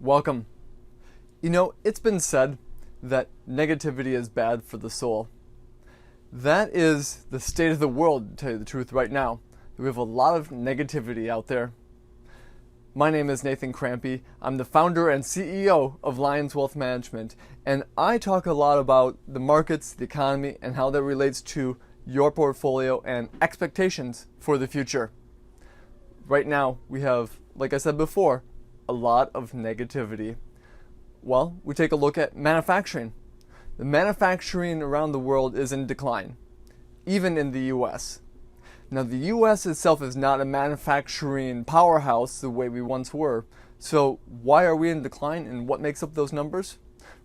Welcome. It's been said that negativity is bad for the soul. That is the state of the world, to tell you the truth, right now. We have a lot of negativity out there. My name is Nathan Krampe. I'm the founder and CEO of Lions Wealth Management, and I talk a lot about the markets, the economy, and how that relates to your portfolio and expectations for the future. Right now, we have, like I said before, a lot of negativity. Well, we take a look at manufacturing. The manufacturing around the world is in decline, even in the U.S. Now, the U.S. itself is not a manufacturing powerhouse the way we once were. So why are we in decline, and what makes up those numbers?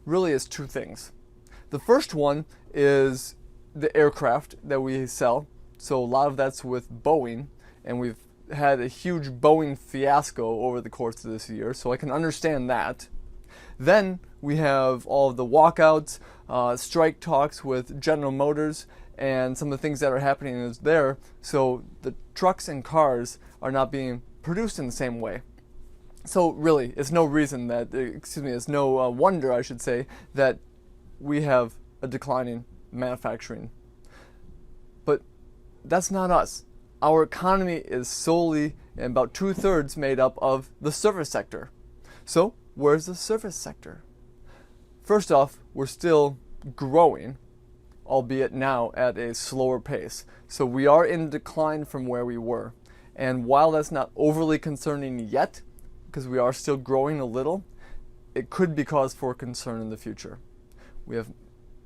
Really is two things. The first one is the aircraft that we sell. So a lot of that's with Boeing, and we've had a huge Boeing fiasco over the course of this year, so I can understand that. Then we have all of the walkouts, strike talks with General Motors, and some of the things that are happening is there. So the trucks and cars are not being produced in the same way. So really, it's no reason that, it's no wonder, I should say, that we have a declining manufacturing. But that's not us. Our economy is solely and about 2/3 made up of the service sector. So where's the service sector? First off, we're still growing, albeit now at a slower pace. So we are in decline from where we were. And while that's not overly concerning yet, because we are still growing a little, it could be cause for concern in the future. We have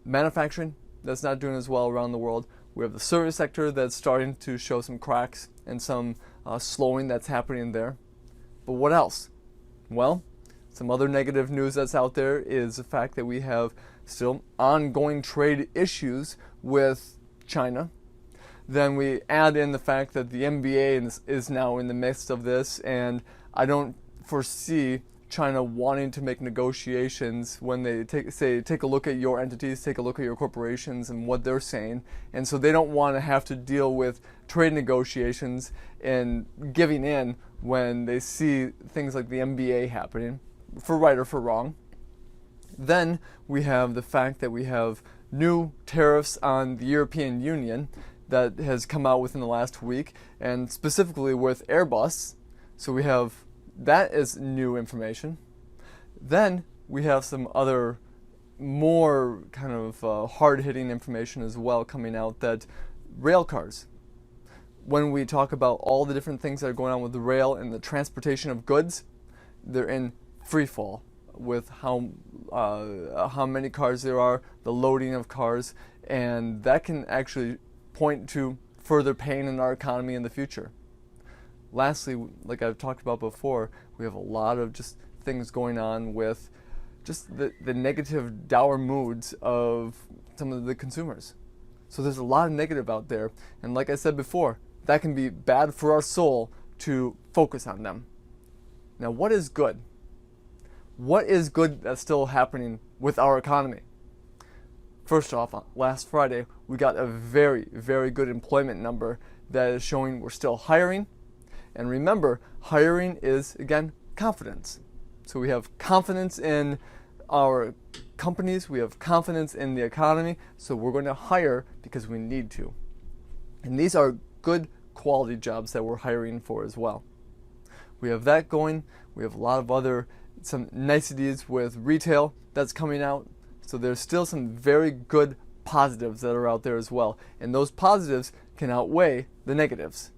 manufacturing that's not doing as well around the world. We have the service sector that's starting to show some cracks and some slowing that's happening there. But what else? Well, some other negative news that's out there is the fact that we have still ongoing trade issues with China. Then we add in the fact that the NBA is now in the midst of this, and I don't foresee China wanting to make negotiations when they take a look at your entities, take a look at your corporations and what they're saying. And so they don't want to have to deal with trade negotiations and giving in when they see things like the NBA happening, for right or for wrong. Then we have the fact that we have new tariffs on the European Union that has come out within the last week, and specifically with Airbus. So we have that is new information. Then we have some other more kind of hard-hitting information as well coming out, that rail cars. When we talk about all the different things that are going on with the rail and the transportation of goods, they're in free fall with how many cars there are, the loading of cars, and that can actually point to further pain in our economy in the future. Lastly, like I've talked about before, we have a lot of just things going on with just the negative, dour moods of some of the consumers. So there's a lot of negative out there, and like I said before, that can be bad for our soul to focus on them. Now, what is good? What is good that's still happening with our economy? First off, last Friday, we got a very, very good employment number that is showing we're still hiring. And remember, hiring is, again, confidence. So we have confidence in our companies, we have confidence in the economy, so we're going to hire because we need to. And these are good quality jobs that we're hiring for as well. We have that going. We have a lot of some niceties with retail that's coming out. So there's still some very good positives that are out there as well. And those positives can outweigh the negatives.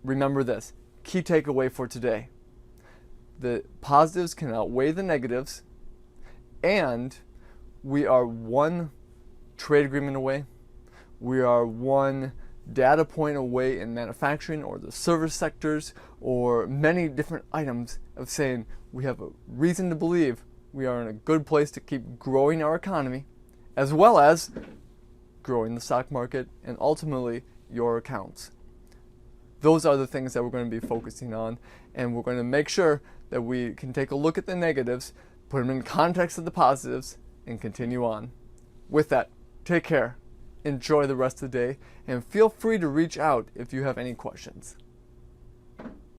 Remember this, key takeaway for today. The positives can outweigh the negatives, and we are one trade agreement away. We are one data point away in manufacturing or the service sectors or many different items of saying we have a reason to believe we are in a good place to keep growing our economy, as well as growing the stock market and ultimately your accounts. Those are the things that we're going to be focusing on, and we're going to make sure that we can take a look at the negatives, put them in context of the positives, and continue on. With that, take care, enjoy the rest of the day, and feel free to reach out if you have any questions.